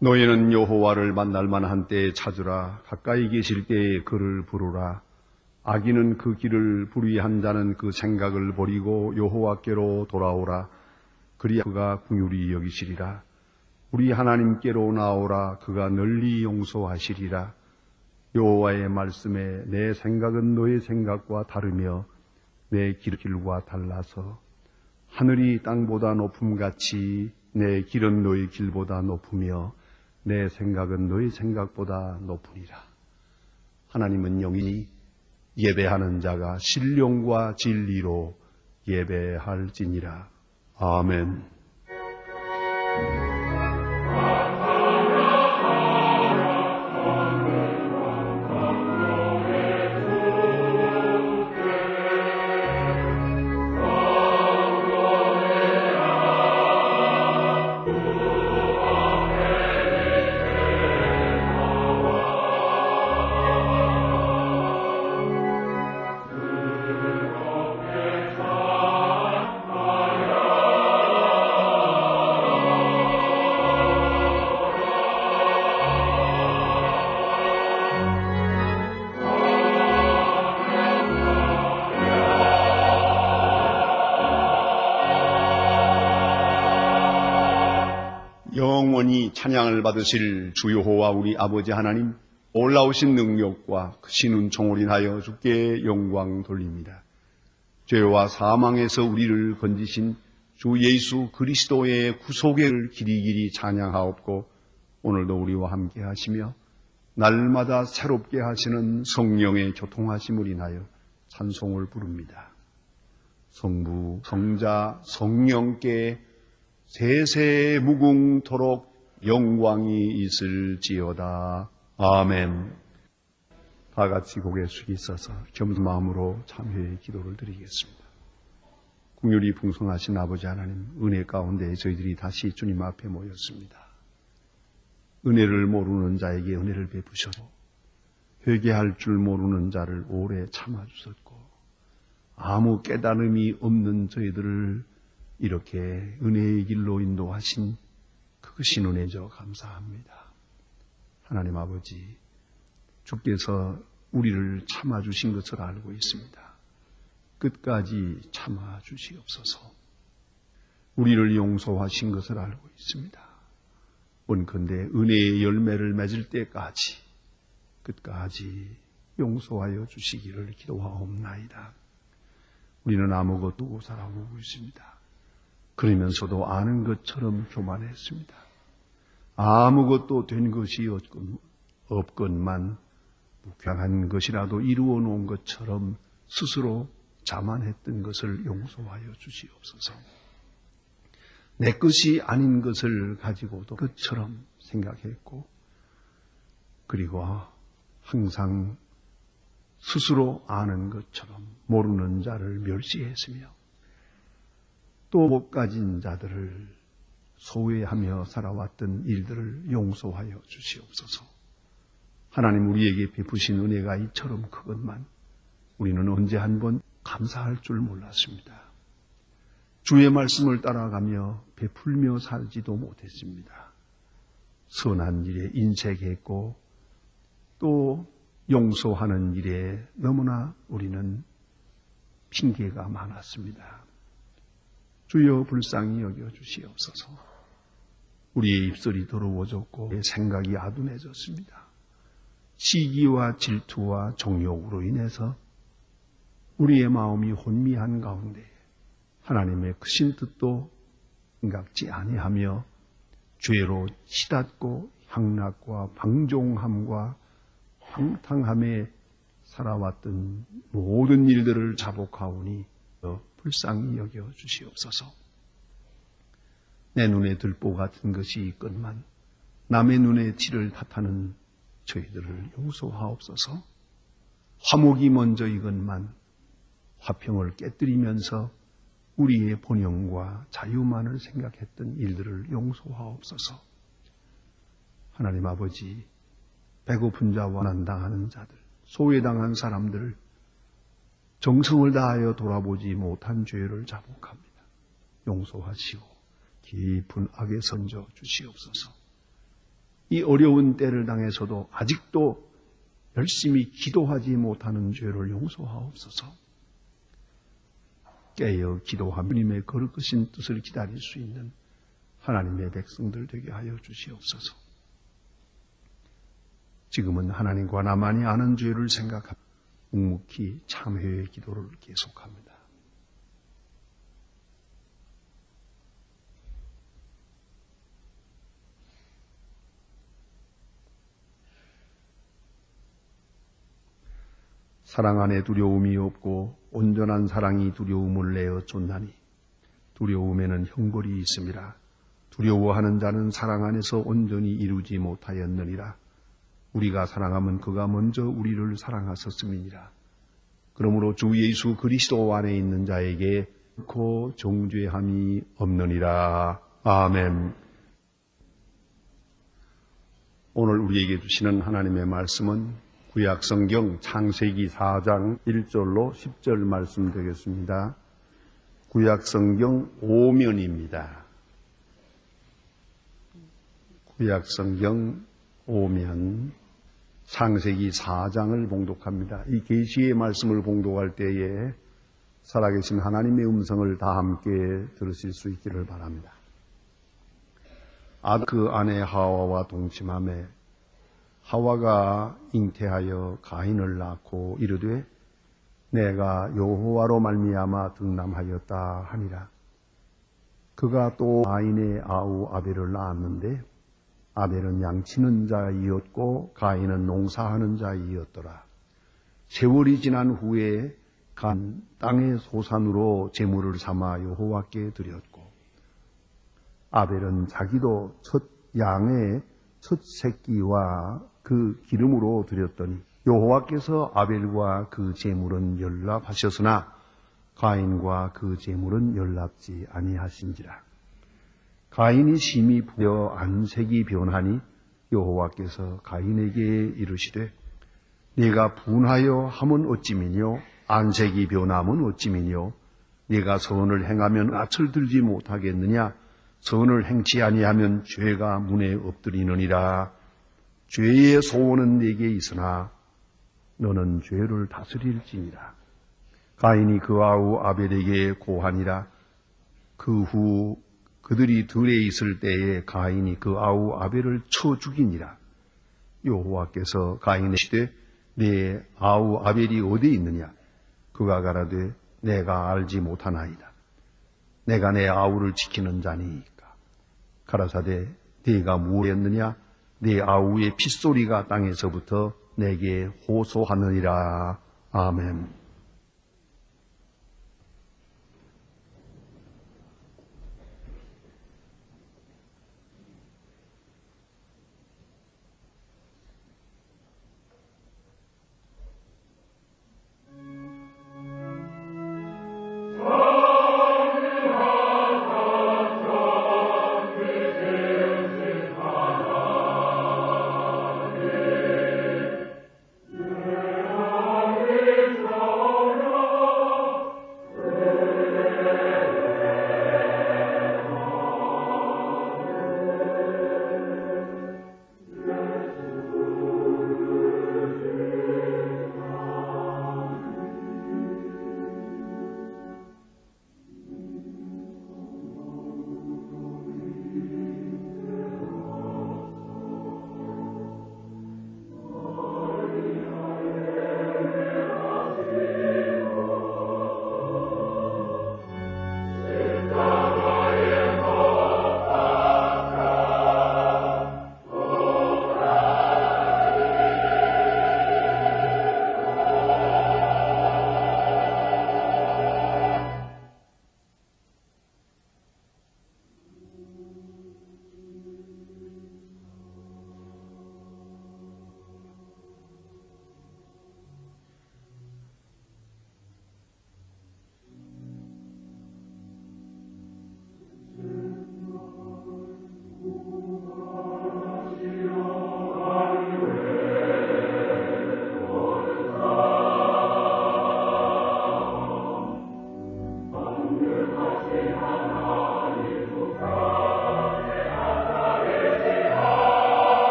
너희는 여호와를 만날 만한 때에 찾으라. 가까이 계실 때에 그를 부르라. 악인은 그 길을 불의한 자는 그 생각을 버리고 여호와께로 돌아오라. 그리야 그가 긍휼히 여기시리라. 우리 하나님께로 나오라. 그가 널리 용서하시리라. 여호와의 말씀에 내 생각은 너의 생각과 다르며 내 길과 달라서 하늘이 땅보다 높음같이 내 길은 너의 길보다 높으며 내 생각은 너의 생각보다 높으니라. 하나님은 영이니 예배하는 자가 신령과 진리로 예배할지니라. 아멘. 영원히 찬양을 받으실 주 여호와 우리 아버지 하나님, 올라오신 능력과 크신 은총을 인하여 주께 영광 돌립니다. 죄와 사망에서 우리를 건지신 주 예수 그리스도의 구속의 길이길이 찬양하옵고, 오늘도 우리와 함께 하시며 날마다 새롭게 하시는 성령의 교통하심을 인하여 찬송을 부릅니다. 성부, 성자, 성령께 세세 무궁토록 영광이 있을지어다. 아멘. 다 같이 고개 숙이셔서 겸손 마음으로 참회의 기도를 드리겠습니다. 긍휼이 풍성하신 아버지 하나님, 은혜 가운데 저희들이 다시 주님 앞에 모였습니다. 은혜를 모르는 자에게 은혜를 베푸셔도 회개할 줄 모르는 자를 오래 참아주셨고, 아무 깨달음이 없는 저희들을 이렇게 은혜의 길로 인도하신 크신 은혜죠. 감사합니다. 하나님 아버지, 주께서 우리를 참아주신 것을 알고 있습니다. 끝까지 참아주시옵소서. 우리를 용서하신 것을 알고 있습니다. 원컨대 은혜의 열매를 맺을 때까지 끝까지 용서하여 주시기를 기도하옵나이다. 우리는 아무것도 살아오고 있습니다. 그러면서도 아는 것처럼 교만했습니다. 아무것도 된 것이 없건만 무량한 것이라도 이루어 놓은 것처럼 스스로 자만했던 것을 용서하여 주시옵소서. 내 것이 아닌 것을 가지고도 것처럼 생각했고, 그리고 항상 스스로 아는 것처럼 모르는 자를 멸시했으며, 또 못 가진 자들을 소외하며 살아왔던 일들을 용서하여 주시옵소서. 하나님, 우리에게 베푸신 은혜가 이처럼 크건만 우리는 언제 한번 감사할 줄 몰랐습니다. 주의 말씀을 따라가며 베풀며 살지도 못했습니다. 선한 일에 인색했고 또 용서하는 일에 너무나 우리는 핑계가 많았습니다. 주여 불쌍히 여겨주시옵소서. 우리의 입술이 더러워졌고 생각이 아둔해졌습니다. 시기와 질투와 정욕으로 인해서 우리의 마음이 혼미한 가운데 하나님의 크신 뜻도 생각지 아니하며 죄로 치닫고 향락과 방종함과 황탕함에 살아왔던 모든 일들을 자복하오니 불쌍히 여겨 주시옵소서. 내 눈에 들보 같은 것이 있건만 남의 눈에 티를 탓하는 저희들을 용서하옵소서. 화목이 먼저이건만 화평을 깨뜨리면서 우리의 본영과 자유만을 생각했던 일들을 용서하옵소서. 하나님 아버지, 배고픈 자와 난당하는 자들, 소외당한 사람들을 정성을 다하여 돌아보지 못한 죄를 자복합니다. 용서하시고 깊은 악에 선져 주시옵소서. 이 어려운 때를 당해서도 아직도 열심히 기도하지 못하는 죄를 용서하옵소서. 깨어 기도하며 주님의 거룩하신 뜻을 기다릴 수 있는 하나님의 백성들 되게 하여 주시옵소서. 지금은 하나님과 나만이 아는 죄를 생각하며 묵묵히 참회의 기도를 계속합니다. 사랑 안에 두려움이 없고 온전한 사랑이 두려움을 내어 쫓나니 두려움에는 형벌이 있음이라. 두려워하는 자는 사랑 안에서 온전히 이루지 못하였느니라. 우리가 사랑하면 그가 먼저 우리를 사랑하셨음이니라. 그러므로 주 예수 그리스도 안에 있는 자에게 결코 정죄함이 없느니라. 아멘. 오늘 우리에게 주시는 하나님의 말씀은 구약성경 창세기 4장 1절로 10절 말씀 되겠습니다. 구약성경 5면입니다. 구약성경 5면 창세기 4장을 봉독합니다. 이 계시의 말씀을 봉독할 때에 살아계신 하나님의 음성을 다 함께 들으실 수 있기를 바랍니다. 그 아내 하와와 동침하매 하와가 잉태하여 가인을 낳고 이르되 내가 여호와로 말미암아 등남하였다 하니라. 그가 또 가인의 아우 아벨을 낳았는데 아벨은 양치는 자이었고 가인은 농사하는 자이었더라. 세월이 지난 후에 간 땅의 소산으로 제물을 삼아 여호와께 드렸고 아벨은 자기도 첫 양의 첫 새끼와 그 기름으로 드렸더니 여호와께서 아벨과 그 제물은 연락하셨으나 가인과 그 제물은 연락지 아니하신지라. 가인이 심히 부여 안색이 변하니 여호와께서 가인에게 이르시되 네가 분하여 함은 어찌미뇨 안색이 변함은 어찌미뇨 네가 선을 행하면 낯을 들지 못하겠느냐 선을 행치 아니하면 죄가 문에 엎드리느니라. 죄의 소원은 네게 있으나 너는 죄를 다스릴지니라. 가인이 그 아우 아벨에게 고하니라. 그 후 그들이 들에 있을 때에 가인이 그 아우 아벨을 쳐 죽이니라. 여호와께서 가인에게 이르시되 네 아우 아벨이 어디 있느냐? 그가 가라되 내가 알지 못하나이다. 내가 내 아우를 지키는 자니까. 가라사대 네가 무엇했느냐? 네 아우의 핏소리가 땅에서부터 내게 호소하느니라. 아멘. Oh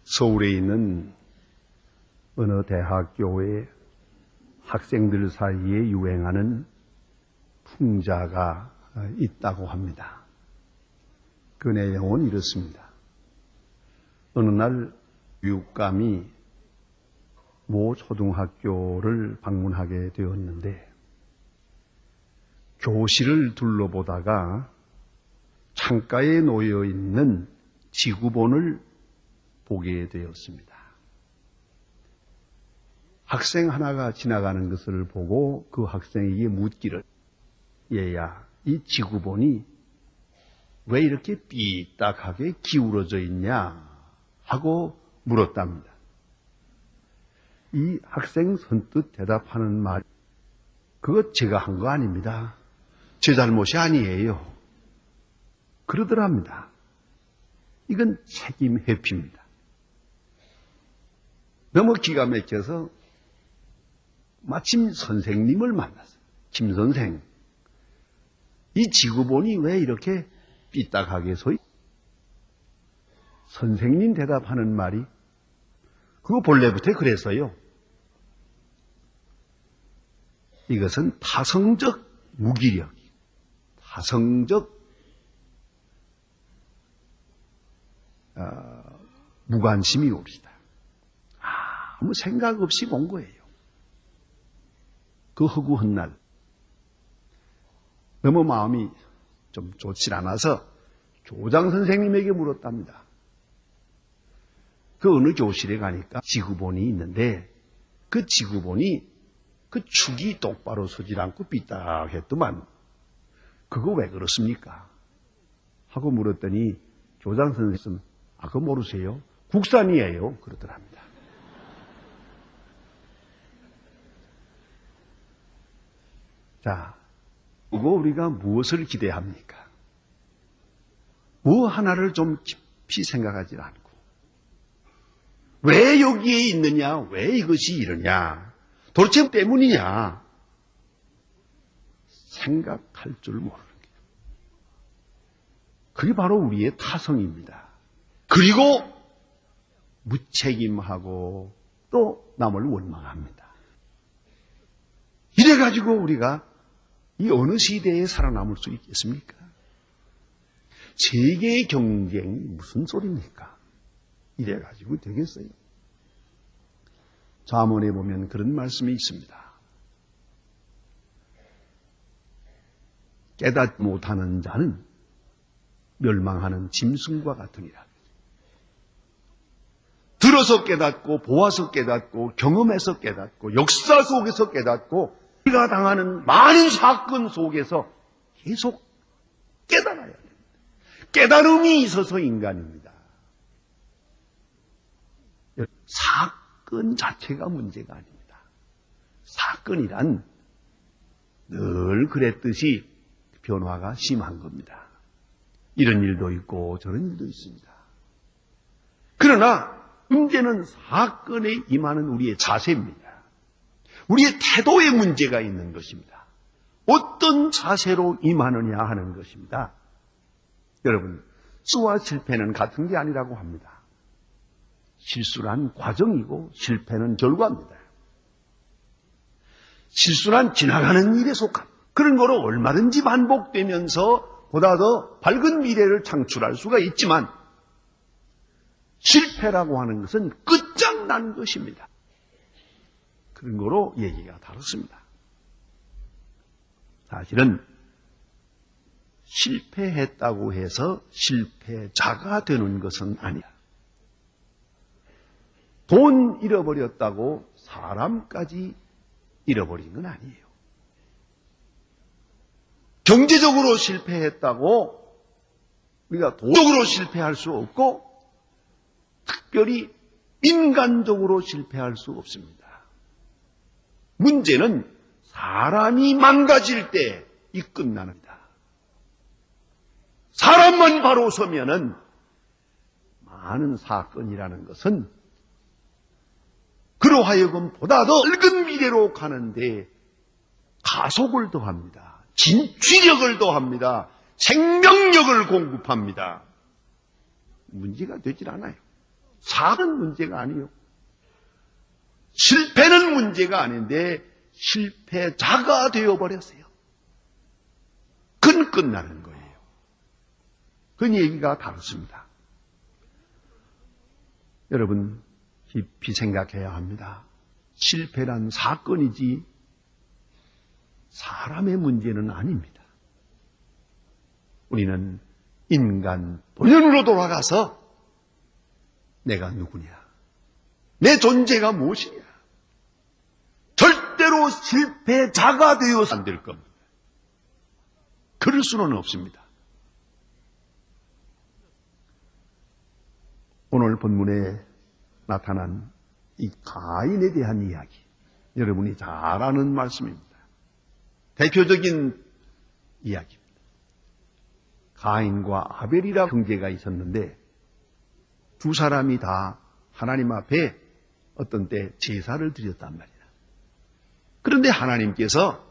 서울에 있는 어느 대학교에 학생들 사이에 유행하는 풍자가 있다고 합니다. 그 내용은 이렇습니다. 어느 날 교육감이 모 초등학교를 방문하게 되었는데 교실을 둘러보다가 창가에 놓여 있는 지구본을 보게 되었습니다. 학생 하나가 지나가는 것을 보고 그 학생에게 묻기를, 얘야, 이 지구본이 왜 이렇게 삐딱하게 기울어져 있냐 하고 물었답니다. 이 학생 선뜻 대답하는 말, 그거 제가 한 거 아닙니다. 제 잘못이 아니에요. 그러더랍니다. 이건 책임 회피입니다. 너무 기가 막혀서 마침 선생님을 만났어요. 김 선생, 이 지구본이 왜 이렇게 삐딱하게 서 있어요? 선생님 대답하는 말이, 그거 본래부터 그랬어요. 이것은 타성적 무기력, 타성적 무관심이 옵시다. 아무 생각 없이 본 거예요. 그 허구한 날 너무 마음이 좀 좋지 않아서 교장 선생님에게 물었답니다. 그 어느 교실에 가니까 지구본이 있는데 그 지구본이 그 축이 똑바로 서질 않고 삐딱했더만 그거 왜 그렇습니까? 하고 물었더니 교장 선생님은 그거 모르세요? 국산이에요. 그러더랍니다. 자, 그거 우리가 무엇을 기대합니까? 뭐 하나를 좀 깊이 생각하지 않고 왜 여기에 있느냐? 왜 이것이 이러냐? 도대체 때문이냐? 생각할 줄 모르는 거예요. 그게 바로 우리의 타성입니다. 그리고 무책임하고 또 남을 원망합니다. 이래가지고 우리가 이 어느 시대에 살아남을 수 있겠습니까? 세계 경쟁이 무슨 소리입니까? 이래가지고 되겠어요? 잠언에 보면 그런 말씀이 있습니다. 깨닫지 못하는 자는 멸망하는 짐승과 같으니라. 들어서 깨닫고 보아서 깨닫고 경험해서 깨닫고 역사 속에서 깨닫고 우리가 당하는 많은 사건 속에서 계속 깨달아야 됩니다. 깨달음이 있어서 인간입니다. 사건 자체가 문제가 아닙니다. 사건이란 늘 그랬듯이 변화가 심한 겁니다. 이런 일도 있고 저런 일도 있습니다. 그러나 문제는 사건에 임하는 우리의 자세입니다. 우리의 태도에 문제가 있는 것입니다. 어떤 자세로 임하느냐 하는 것입니다. 여러분, 실수와 실패는 같은 게 아니라고 합니다. 실수란 과정이고 실패는 결과입니다. 실수란 지나가는 일에 속한 그런 거로 얼마든지 반복되면서 보다 더 밝은 미래를 창출할 수가 있지만 실패라고 하는 것은 끝장난 것입니다. 그런 거로 얘기가 다릅니다. 사실은 실패했다고 해서 실패자가 되는 것은 아니야. 돈 잃어버렸다고 사람까지 잃어버린 건 아니에요. 경제적으로 실패했다고 우리가 도덕으로 실패할 수 없고 특별히 인간적으로 실패할 수 없습니다. 문제는 사람이 망가질 때 이 끝납니다. 사람만 바로 서면은 많은 사건이라는 것은 그로 하여금 보다 더 넓은 미래로 가는데 가속을 더합니다. 진취력을 더합니다. 생명력을 공급합니다. 문제가 되질 않아요. 사는 문제가 아니요. 실패는 문제가 아닌데 실패자가 되어버렸어요. 그건 끝나는 거예요. 그 얘기가 다릅니다. 여러분 깊이 생각해야 합니다. 실패란 사건이지 사람의 문제는 아닙니다. 우리는 인간 본연으로 돌아가서 내가 누구냐, 내 존재가 무엇이냐, 절대로 실패자가 되어서 안 될 겁니다. 그럴 수는 없습니다. 오늘 본문에 나타난 이 가인에 대한 이야기, 여러분이 잘 아는 말씀입니다. 대표적인 이야기입니다. 가인과 아벨이라 형제가 있었는데 두 사람이 다 하나님 앞에 어떤 때 제사를 드렸단 말이야. 그런데 하나님께서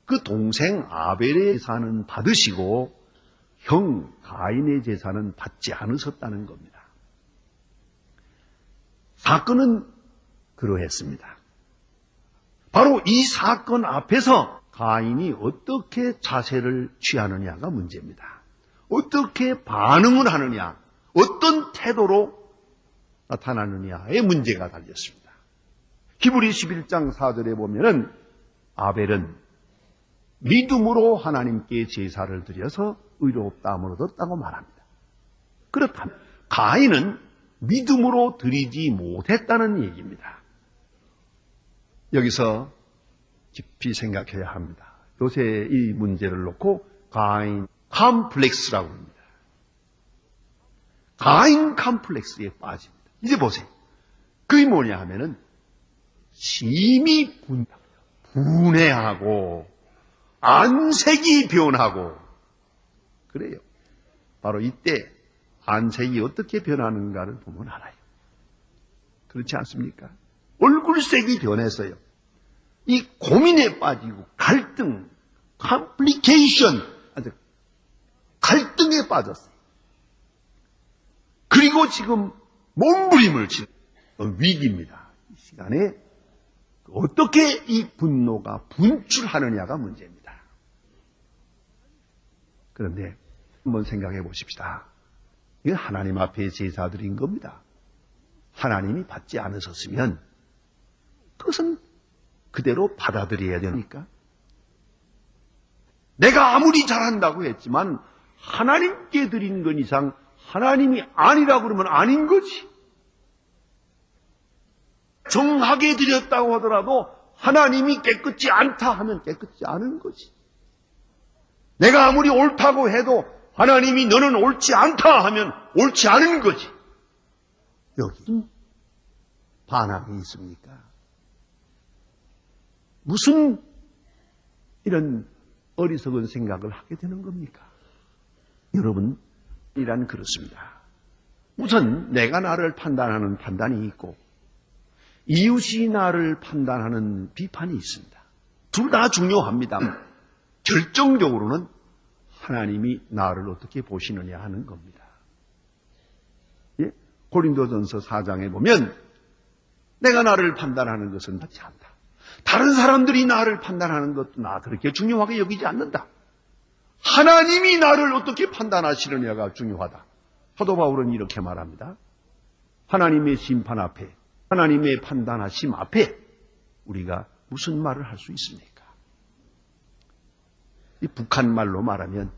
그 동생 아벨의 제사는 받으시고 형 가인의 제사는 받지 않으셨다는 겁니다. 사건은 그러했습니다. 바로 이 사건 앞에서 가인이 어떻게 자세를 취하느냐가 문제입니다. 어떻게 반응을 하느냐, 어떤 태도로 나타나느냐의 문제가 달렸습니다. 히브리 11장 4절에 보면은 아벨은 믿음으로 하나님께 제사를 드려서 의롭다함을 얻었다고 말합니다. 그렇다면 가인은 믿음으로 드리지 못했다는 얘기입니다. 여기서 깊이 생각해야 합니다. 요새 이 문제를 놓고 가인 컴플렉스라고 합니다. 가인 컴플렉스에 빠집니다. 이제 보세요. 그게 뭐냐 하면은 심히 분해하고 안색이 변하고 그래요. 바로 이때 안색이 어떻게 변하는가를 보면 알아요. 그렇지 않습니까? 얼굴색이 변했어요. 이 고민에 빠지고 갈등, 컴플리케이션, 아주 갈등에 빠졌어요. 그리고 지금 몸부림을 치는 위기입니다. 이 시간에 어떻게 이 분노가 분출하느냐가 문제입니다. 그런데 한번 생각해 보십시다. 이건 하나님 앞에 제사드린 겁니다. 하나님이 받지 않으셨으면 그것은 그대로 받아들여야 되니까. 내가 아무리 잘한다고 했지만 하나님께 드린 것 이상 하나님이 아니라고 그러면 아닌 거지. 정하게 드렸다고 하더라도 하나님이 깨끗지 않다 하면 깨끗지 않은 거지. 내가 아무리 옳다고 해도 하나님이 너는 옳지 않다 하면 옳지 않은 거지. 여기 반항이 있습니까? 무슨 이런 어리석은 생각을 하게 되는 겁니까? 여러분, 이란 그렇습니다. 우선 내가 나를 판단하는 판단이 있고 이웃이 나를 판단하는 비판이 있습니다. 둘 다 중요합니다. 결정적으로는 하나님이 나를 어떻게 보시느냐 하는 겁니다. 예? 고린도전서 4장에 보면 내가 나를 판단하는 것은 맞지 않다. 다른 사람들이 나를 판단하는 것도 나 그렇게 중요하게 여기지 않는다. 하나님이 나를 어떻게 판단하시느냐가 중요하다. 사도 바울은 이렇게 말합니다. 하나님의 심판 앞에, 하나님의 판단하심 앞에 우리가 무슨 말을 할 수 있습니까? 이 북한 말로 말하면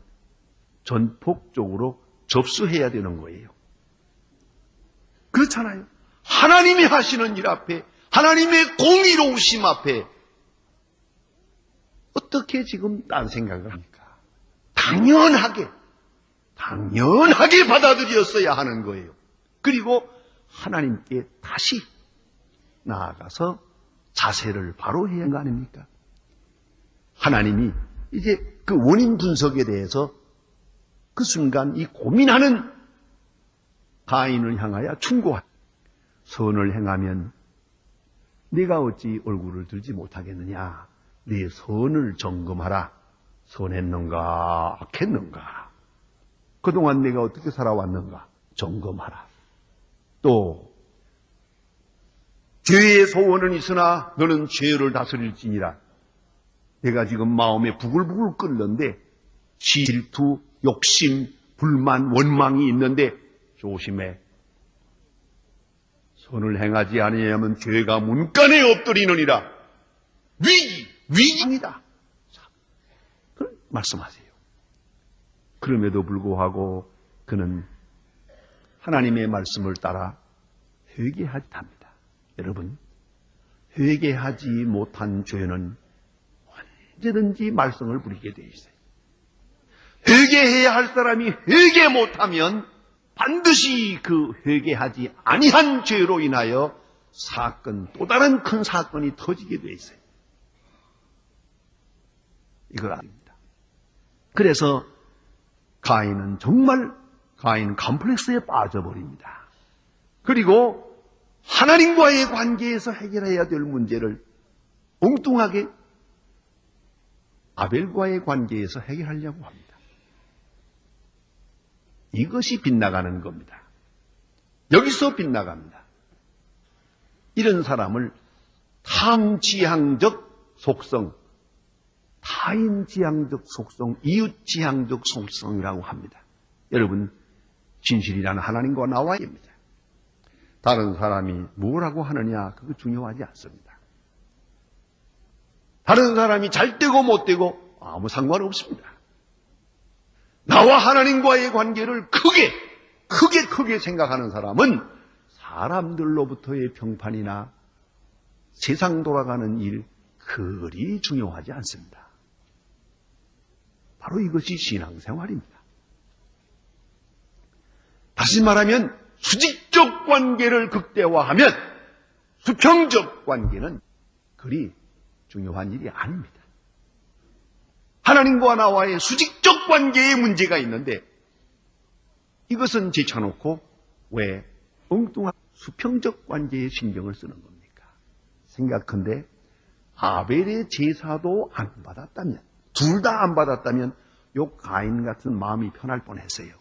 전폭적으로 접수해야 되는 거예요. 그렇잖아요. 하나님이 하시는 일 앞에, 하나님의 공의로우심 앞에 어떻게 지금 딴 생각을 합니까? 당연하게 받아들였어야 하는 거예요. 그리고 하나님께 다시 나아가서 자세를 바로 해야 하는 거 아닙니까? 하나님이 이제 그 원인 분석에 대해서 그 순간 이 고민하는 가인을 향하여 충고하라. 선을 행하면 네가 어찌 얼굴을 들지 못하겠느냐. 네 선을 점검하라. 선했는가 악했는가. 그동안 내가 어떻게 살아왔는가 점검하라. 또 죄의 소원은 있으나 너는 죄를 다스릴지니라. 내가 지금 마음에 부글부글 끓는데 질투, 욕심, 불만, 원망이 있는데 조심해. 선을 행하지 아니하면 죄가 문간에 엎드리느니라. 위기입니다. 말씀하세요. 그럼에도 불구하고 그는 하나님의 말씀을 따라 회개하지 합니다. 여러분, 회개하지 못한 죄는 언제든지 말썽을 부리게 돼 있어요. 회개해야 할 사람이 회개 못하면 반드시 그 회개하지 아니한 죄로 인하여 또 다른 큰 사건이 터지게 돼 있어요. 이걸 압니다. 그래서 가인은 정말 가인 컴플렉스에 빠져버립니다. 그리고 하나님과의 관계에서 해결해야 될 문제를 엉뚱하게 아벨과의 관계에서 해결하려고 합니다. 이것이 빗나가는 겁니다. 여기서 빗나갑니다. 이런 사람을 탕지향적 속성, 타인지향적 속성, 이웃지향적 속성이라고 합니다. 여러분, 진실이라는 하나님과 나와야 됩니다. 다른 사람이 뭐라고 하느냐, 그거 중요하지 않습니다. 다른 사람이 잘 되고 못 되고 아무 상관없습니다. 나와 하나님과의 관계를 크게 생각하는 사람은 사람들로부터의 평판이나 세상 돌아가는 일, 그리 중요하지 않습니다. 바로 이것이 신앙생활입니다. 다시 말하면 수직적 관계를 극대화하면 수평적 관계는 그리 중요한 일이 아닙니다. 하나님과 나와의 수직적 관계에 문제가 있는데 이것은 제쳐놓고 왜 엉뚱한 수평적 관계에 신경을 쓰는 겁니까? 생각컨대 아벨의 제사도 안 받았다면, 둘 다 안 받았다면 요 가인 같은 마음이 편할 뻔했어요.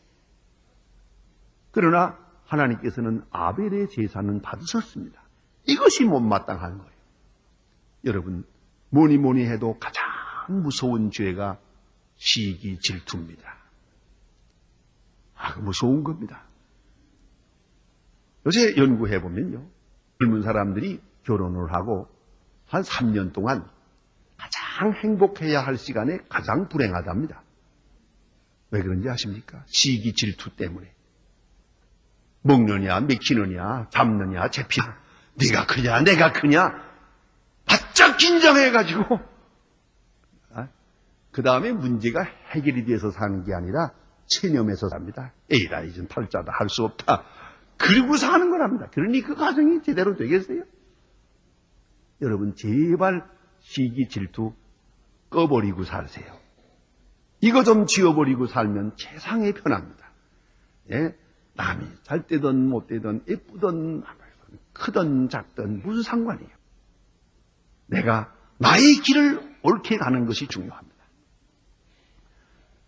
그러나 하나님께서는 아벨의 제사는 받으셨습니다. 이것이 못마땅한 거예요. 여러분, 뭐니 해도 가장 무서운 죄가 시기 질투입니다. 무서운 겁니다. 요새 연구해보면요, 젊은 사람들이 결혼을 하고 한 3년 동안 가장 행복해야 할 시간에 가장 불행하답니다. 왜 그런지 아십니까? 시기 질투 때문에. 먹느냐, 맥히느냐, 잡느냐, 잡히느냐, 네가 크냐, 내가 크냐, 바짝 긴장해가지고, 그 다음에 문제가 해결이 돼서 사는 게 아니라 체념해서 삽니다. 에이라, 이젠 탈자다, 할 수 없다. 그리고 사는 거랍니다. 그러니 그 가정이 제대로 되겠어요? 여러분, 제발 시기 질투 꺼버리고 사세요. 이거 좀 지워버리고 살면 세상에 편합니다. 예? 남이 잘 되든 못 되든 예쁘든 크든 작든 무슨 상관이에요. 내가 나의 길을 옳게 가는 것이 중요합니다.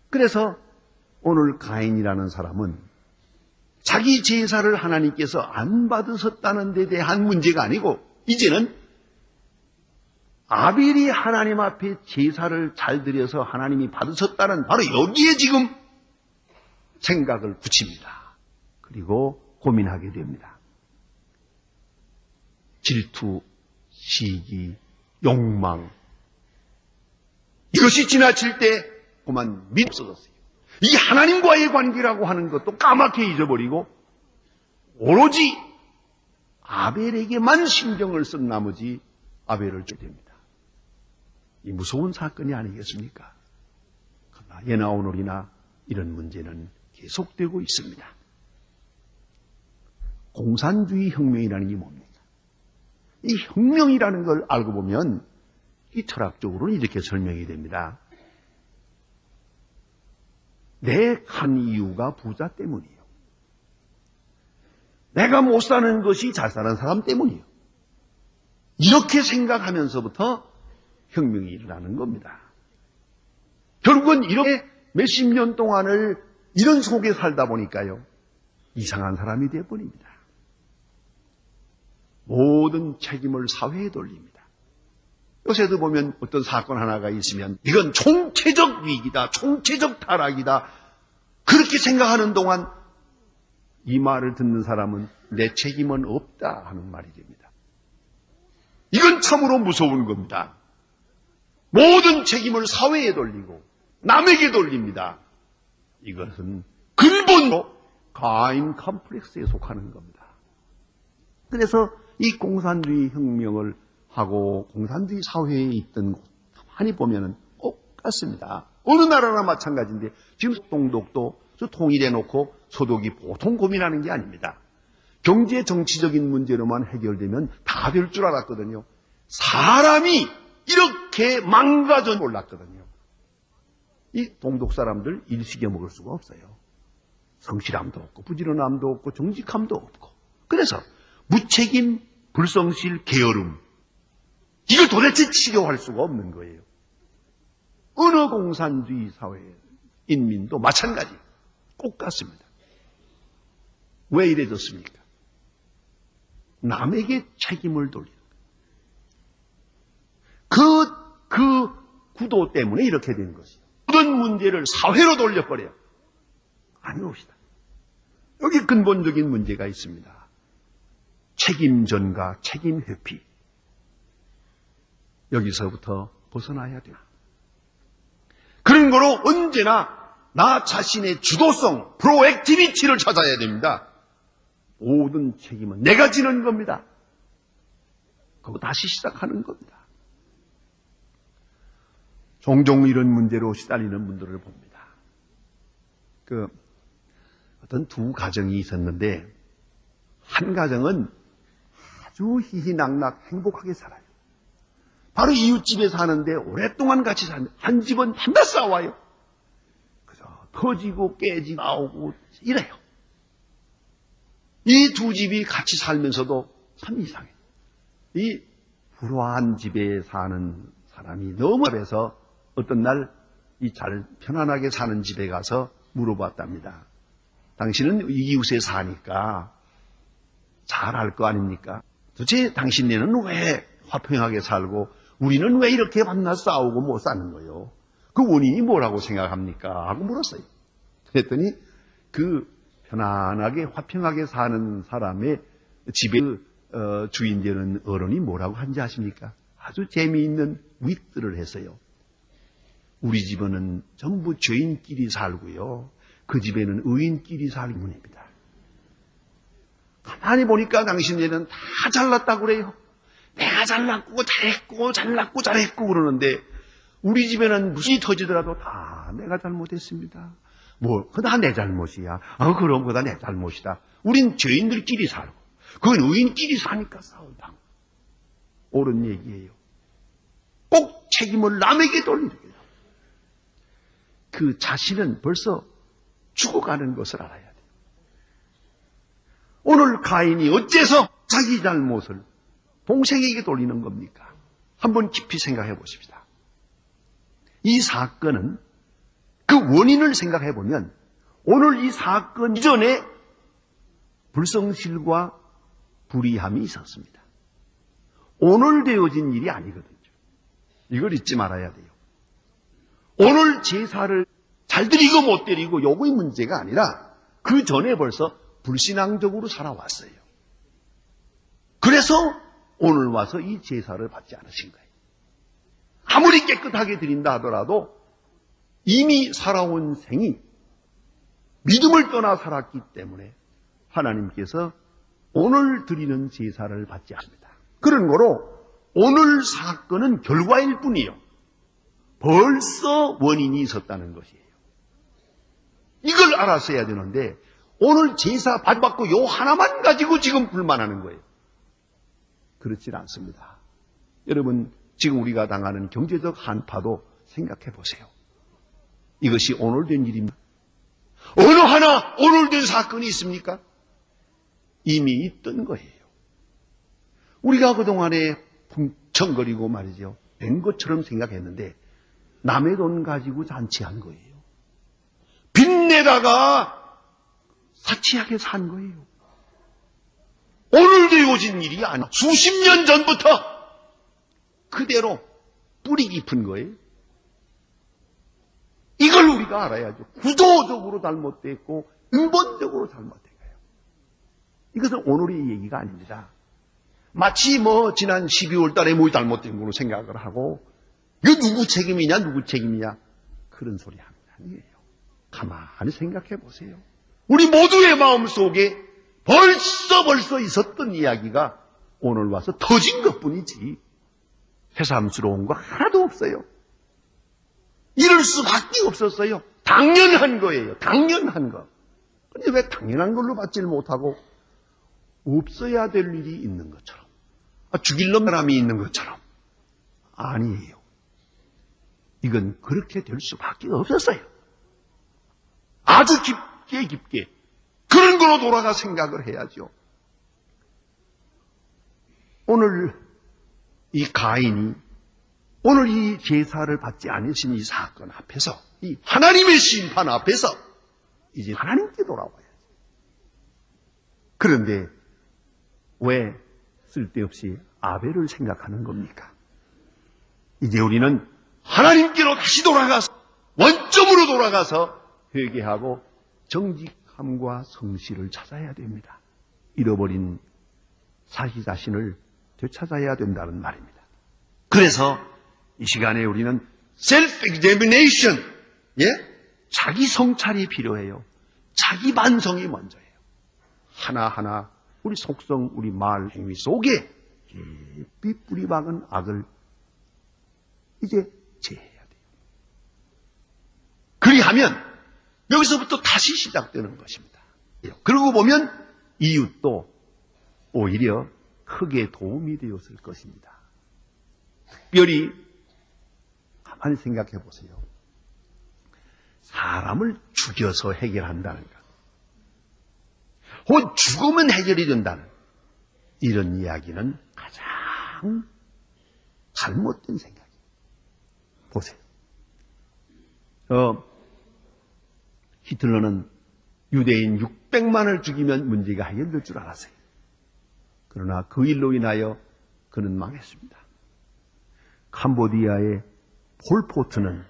그래서 오늘 가인이라는 사람은 자기 제사를 하나님께서 안 받으셨다는 데 대한 문제가 아니고 이제는 아벨이 하나님 앞에 제사를 잘 드려서 하나님이 받으셨다는 바로 여기에 지금 생각을 붙입니다. 그리고 고민하게 됩니다. 질투, 시기, 욕망, 이것이 지나칠 때 그만 믿음 없어졌어요. 이 하나님과의 관계라고 하는 것도 까맣게 잊어버리고 오로지 아벨에게만 신경을 쓴 나머지 아벨을 쫓게 됩니다. 이 무서운 사건이 아니겠습니까? 그러나 예나 오늘이나 이런 문제는 계속되고 있습니다. 공산주의 혁명이라는 게 뭡니까? 이 혁명이라는 걸 알고 보면 이 철학적으로는 이렇게 설명이 됩니다. 내 간 이유가 부자 때문이에요. 내가 못 사는 것이 잘 사는 사람 때문이에요. 이렇게 생각하면서부터 혁명이 일어나는 겁니다. 결국은 이렇게 몇십 년 동안을 이런 속에 살다 보니까요, 이상한 사람이 되어버립니다. 모든 책임을 사회에 돌립니다. 요새도 보면 어떤 사건 하나가 있으면 이건 총체적 위기다, 총체적 타락이다, 그렇게 생각하는 동안 이 말을 듣는 사람은 내 책임은 없다 하는 말이 됩니다. 이건 참으로 무서운 겁니다. 모든 책임을 사회에 돌리고 남에게 돌립니다. 이것은 근본으로 가인 컴플렉스에 속하는 겁니다. 그래서 이 공산주의 혁명을 하고 공산주의 사회에 있던 곳 많이 보면은 똑같습니다. 어느 나라나 마찬가지인데 지금 동독도 통일해 놓고 소독이 보통 고민하는 게 아닙니다. 경제 정치적인 문제로만 해결되면 다 될 줄 알았거든요. 사람이 이렇게 망가져 몰랐거든요. 이 동독 사람들 일시켜 먹을 수가 없어요. 성실함도 없고 부지런함도 없고 정직함도 없고, 그래서 무책임, 불성실, 게으름, 이걸 도대체 치료할 수가 없는 거예요. 어느 공산주의 사회 인민도 마찬가지 똑같습니다. 왜 이래졌습니까? 남에게 책임을 돌리는 거예요. 그 구도 때문에 이렇게 된 것이에요. 모든 문제를 사회로 돌려버려요. 아니옵시다. 여기 근본적인 문제가 있습니다. 책임 전가, 책임 회피. 여기서부터 벗어나야 돼요. 그런 거로 언제나 나 자신의 주도성, 프로액티비티를 찾아야 됩니다. 모든 책임은 내가 지는 겁니다. 그거 다시 시작하는 겁니다. 종종 이런 문제로 시달리는 분들을 봅니다. 어떤 두 가정이 있었는데, 한 가정은 아주 희희낙낙 행복하게 살아요. 바로 이웃집에 사는데 오랫동안 같이 사는, 한 집은 밤낮 싸워요. 그래서 터지고 깨지고 나오고 이래요. 이 두 집이 같이 살면서도 참 이상해요. 이 불화한 집에 사는 사람이 너무 답해서 어떤 날 이 잘 편안하게 사는 집에 가서 물어봤답니다. 당신은 이웃에 사니까 잘 알 거 아닙니까? 도대체 당신네는 왜 화평하게 살고 우리는 왜 이렇게 밤낮 싸우고 못 사는 거예요? 그 원인이 뭐라고 생각합니까? 하고 물었어요. 그랬더니 그 편안하게 화평하게 사는 사람의 집의 주인 되는 어른이 뭐라고 한지 아십니까? 아주 재미있는 윗들을 했어요. 우리 집은 전부 죄인끼리 살고요, 그 집에는 의인끼리 살기 때문입니다. 가만히 보니까 당신네는 다 잘났다고 그래요. 내가 잘났고 잘했고 잘났고 잘했고 그러는데 우리 집에는 무슨 일이 터지더라도 다 내가 잘못했습니다. 그거 다 내 잘못이야. 그럼 그거 다 내 잘못이다. 우린 죄인들끼리 살고 그건 의인끼리 사니까 싸운다. 옳은 얘기예요. 꼭 책임을 남에게 돌리는 거예요. 그 자신은 벌써 죽어가는 것을 알아야 돼요. 오늘 가인이 어째서 자기 잘못을 동생에게 돌리는 겁니까? 한번 깊이 생각해 보십시다. 이 사건은 그 원인을 생각해 보면 오늘 이 사건 이전에 불성실과 불의함이 있었습니다. 오늘 되어진 일이 아니거든요. 이걸 잊지 말아야 돼요. 오늘 제사를 잘 드리고 못 드리고 요거의 문제가 아니라 그 전에 벌써 불신앙적으로 살아왔어요. 그래서 오늘 와서 이 제사를 받지 않으신 거예요. 아무리 깨끗하게 드린다 하더라도 이미 살아온 생이 믿음을 떠나 살았기 때문에 하나님께서 오늘 드리는 제사를 받지 않습니다. 그런 거로 오늘 사건은 결과일 뿐이에요. 벌써 원인이 있었다는 것이에요. 이걸 알았어야 되는데 오늘 제사 받고 요 하나만 가지고 지금 불만하는 거예요. 그렇지 않습니다. 여러분, 지금 우리가 당하는 경제적 한파도 생각해 보세요. 이것이 오늘 된 일입니다. 어느 하나 오늘 된 사건이 있습니까? 이미 있던 거예요. 우리가 그동안에 풍청거리고 말이죠, 된 것처럼 생각했는데 남의 돈 가지고 잔치한 거예요. 빚내다가 사치하게 산 거예요. 오늘 되어진 일이 아니야. 수십 년 전부터 그대로 뿌리 깊은 거예요. 이걸 우리가 알아야죠. 구조적으로 잘못됐고 근본적으로 잘못된 거예요. 이것은 오늘의 얘기가 아닙니다. 마치 지난 12월 달에 잘못된 걸로 생각을 하고 이거 누구 책임이냐 그런 소리 하는 게 아니에요. 가만히 생각해 보세요. 우리 모두의 마음속에 벌써 있었던 이야기가 오늘 와서 터진 것뿐이지 새삼스러운 거 하나도 없어요. 이럴 수밖에 없었어요. 당연한 거예요. 당연한 거. 그런데 왜 당연한 걸로 받지를 못하고 없어야 될 일이 있는 것처럼, 죽일 놈 사람이 있는 것처럼. 아니에요. 이건 그렇게 될 수밖에 없었어요. 아주 깊게 그런 걸로 돌아가 생각을 해야죠. 오늘 이 가인이 오늘 이 제사를 받지 않으신 이 사건 앞에서, 이 하나님의 심판 앞에서 이제 하나님께 돌아와야지. 그런데 왜 쓸데없이 아벨을 생각하는 겁니까? 이제 우리는 하나님께로 다시 돌아가서 원점으로 돌아가서 회개하고 정직함과 성실을 찾아야 됩니다. 잃어버린 자기 자신을 되찾아야 된다는 말입니다. 그래서 이 시간에 우리는 self-examination, 자기 성찰이 필요해요. 자기 반성이 먼저예요. 하나하나 우리 속성, 우리 말, 행위 속에 깊이 뿌리 박은 악을 이제 제해야 돼요. 그리하면 여기서부터 다시 시작되는 것입니다. 그러고 보면 이웃도 오히려 크게 도움이 되었을 것입니다. 특별히 가만히 생각해 보세요. 사람을 죽여서 해결한다는 것, 혹은 죽으면 해결이 된다는 이런 이야기는 가장 잘못된 생각이에요. 보세요. 히틀러는 유대인 600만을 죽이면 문제가 해결될 줄 알았어요. 그러나 그 일로 인하여 그는 망했습니다. 캄보디아의 폴포트는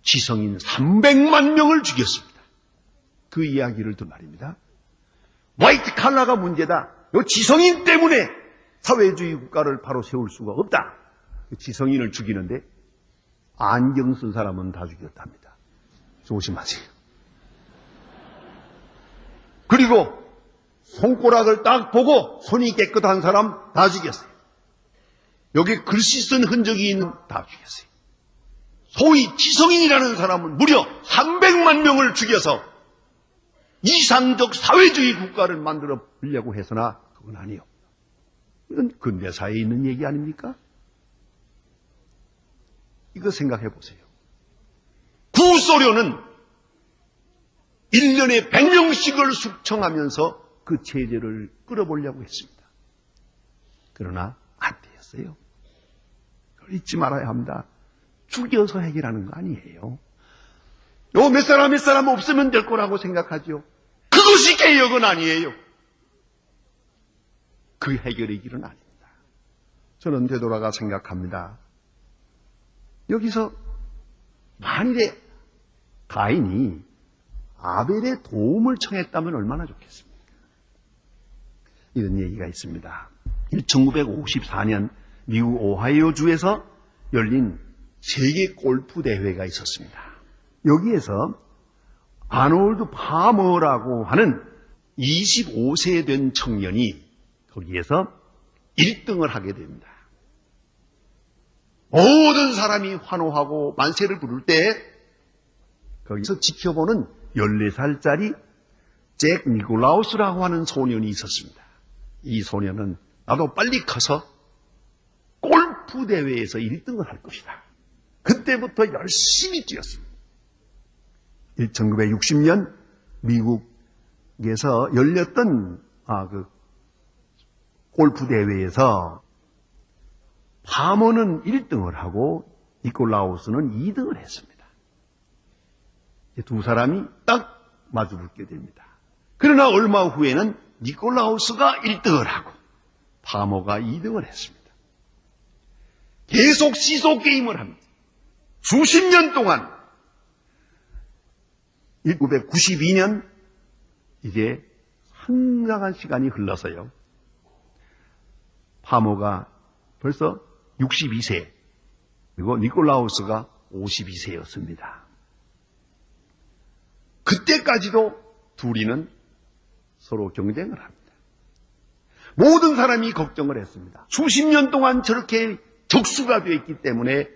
지성인 300만 명을 죽였습니다. 그 이야기를 듣 말입니다. 화이트 칼라가 문제다. 이 지성인 때문에 사회주의 국가를 바로 세울 수가 없다. 지성인을 죽이는데 안경 쓴 사람은 다 죽였답니다. 조심하세요. 그리고 손가락을 딱 보고 손이 깨끗한 사람 다 죽였어요. 여기 글씨 쓴 흔적이 있는 다 죽였어요. 소위 지성인이라는 사람은 무려 300만 명을 죽여서 이상적 사회주의 국가를 만들어 보려고 해서나 그건 아니에요. 이건 근대사에 있는 얘기 아닙니까? 이거 생각해 보세요. 구소련은 1년에 100명씩을 숙청하면서 그 체제를 끌어보려고 했습니다. 그러나 안 되었어요. 그걸 잊지 말아야 합니다. 죽여서 해결하는 거 아니에요. 요 몇 사람 없으면 될 거라고 생각하죠. 그것이 개혁은 아니에요. 그 해결의 길은 아닙니다. 저는 되돌아가 생각합니다. 여기서 만일에 가인이 아벨의 도움을 청했다면 얼마나 좋겠습니까? 이런 얘기가 있습니다. 1954년 미국 오하이오주에서 열린 세계 골프 대회가 있었습니다. 여기에서 아놀드 파머라고 하는 25세 된 청년이 거기에서 1등을 하게 됩니다. 모든 사람이 환호하고 만세를 부를 때 거기서 지켜보는 14살짜리 잭 니콜라우스라고 하는 소년이 있었습니다. 이 소년은 나도 빨리 커서 골프 대회에서 1등을 할 것이다. 그때부터 열심히 뛰었습니다. 1960년 미국에서 열렸던 그 골프 대회에서 파머는 1등을 하고 니콜라우스는 2등을 했습니다. 두 사람이 딱 마주붙게 됩니다. 그러나 얼마 후에는 니콜라우스가 1등을 하고 파머가 2등을 했습니다. 계속 시소 게임을 합니다. 수십 년 동안 1992년 이제 상당한 시간이 흘러서요. 파머가 벌써 62세, 그리고 니콜라우스가 52세였습니다. 그때까지도 둘이는 서로 경쟁을 합니다. 모든 사람이 걱정을 했습니다. 수십 년 동안 저렇게 적수가 되어 있기 때문에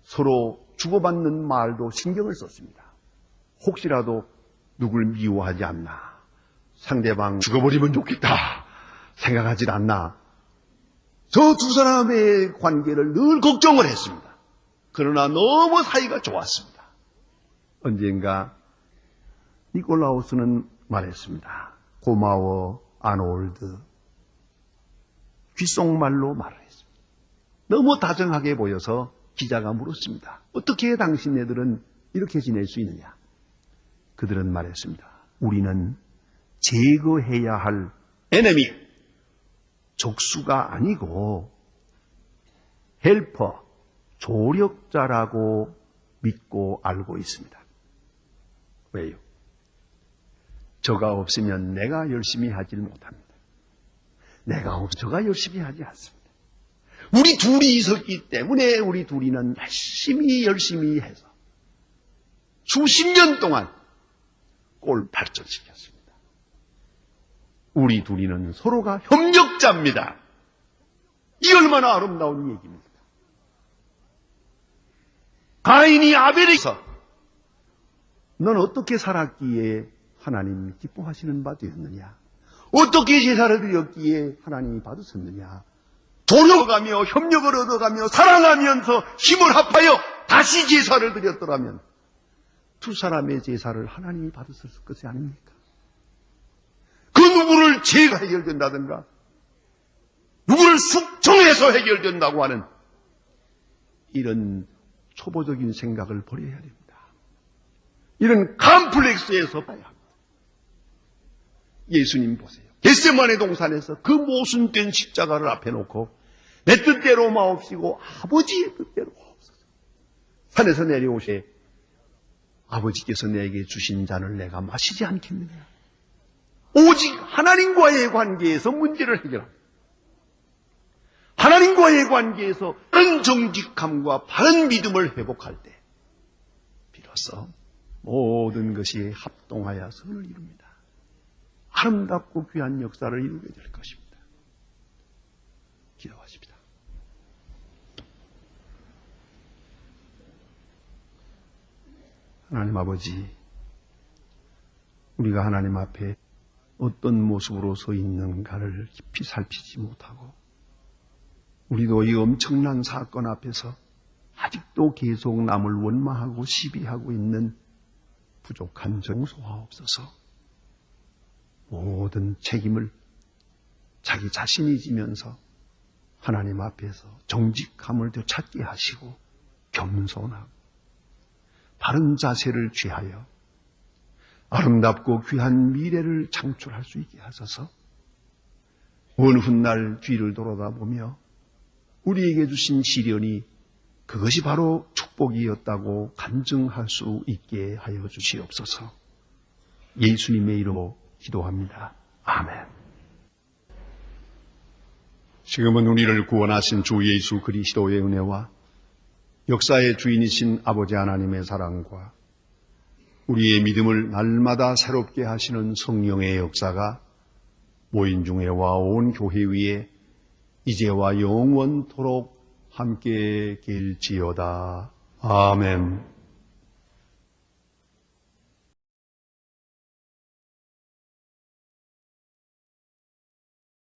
서로 주고받는 말도 신경을 썼습니다. 혹시라도 누굴 미워하지 않나, 상대방 죽어버리면 좋겠다 생각하지 않나, 저 두 사람의 관계를 늘 걱정을 했습니다. 그러나 너무 사이가 좋았습니다. 언젠가 니콜라우스는 말했습니다. 고마워 아놀드. 귓속말로 말을 했습니다. 너무 다정하게 보여서 기자가 물었습니다. 어떻게 당신네들은 이렇게 지낼 수 있느냐? 그들은 말했습니다. 우리는 제거해야 할 에너미, 적수가 아니고 헬퍼, 조력자라고 믿고 알고 있습니다. 왜요? 저가 없으면 내가 열심히 하질 못합니다. 내가 없으면 저가 열심히 하지 않습니다. 우리 둘이 있었기 때문에 우리 둘이는 열심히 해서 수십 년 동안 꼴 발전시켰습니다. 우리 둘이는 서로가 협력자입니다. 이 얼마나 아름다운 얘기입니까? 가인이 아벨에서 넌 어떻게 살았기에 하나님 기뻐하시는 바 되었느냐? 어떻게 제사를 드렸기에 하나님이 받으셨느냐? 조력하며 협력을 얻어가며 사랑하면서 힘을 합하여 다시 제사를 드렸더라면 두 사람의 제사를 하나님이 받으셨을 것이 아닙니까? 그 누구를 죄가 해결된다든가 누구를 숙청해서 해결된다고 하는 이런 초보적인 생각을 버려야 됩니다. 이런 컴플렉스에서 봐야 합니다. 예수님 보세요. 겟세마네 동산에서 그 모순된 십자가를 앞에 놓고 내 뜻대로 마옵시고 아버지의 뜻대로 마옵소서. 산에서 내려오시에 아버지께서 내게 주신 잔을 내가 마시지 않겠느냐. 오직 하나님과의 관계에서 문제를 해결합니다. 하나님과의 관계에서 바른 정직함과 바른 믿음을 회복할 때 비로소 모든 것이 합동하여 선을 이룹니다. 아름답고 귀한 역사를 이루게 될 것입니다. 기도하십니다. 하나님 아버지, 우리가 하나님 앞에 어떤 모습으로 서 있는가를 깊이 살피지 못하고 우리도 이 엄청난 사건 앞에서 아직도 계속 남을 원망하고 시비하고 있는 부족한 용서하옵소서. 모든 책임을 자기 자신이 지면서 하나님 앞에서 정직함을 되찾게 하시고 겸손하고 바른 자세를 취하여 아름답고 귀한 미래를 창출할 수 있게 하소서. 어느 훗날 뒤를 돌아다보며 우리에게 주신 시련이 그것이 바로 축복이었다고 간증할 수 있게 하여 주시옵소서. 예수님의 이름으로 기도합니다. 아멘. 지금은 우리를 구원하신 주 예수 그리스도의 은혜와 역사의 주인이신 아버지 하나님의 사랑과 우리의 믿음을 날마다 새롭게 하시는 성령의 역사가 모인 중에와 온 교회 위에 이제와 영원토록 함께 계실지어다. 아멘.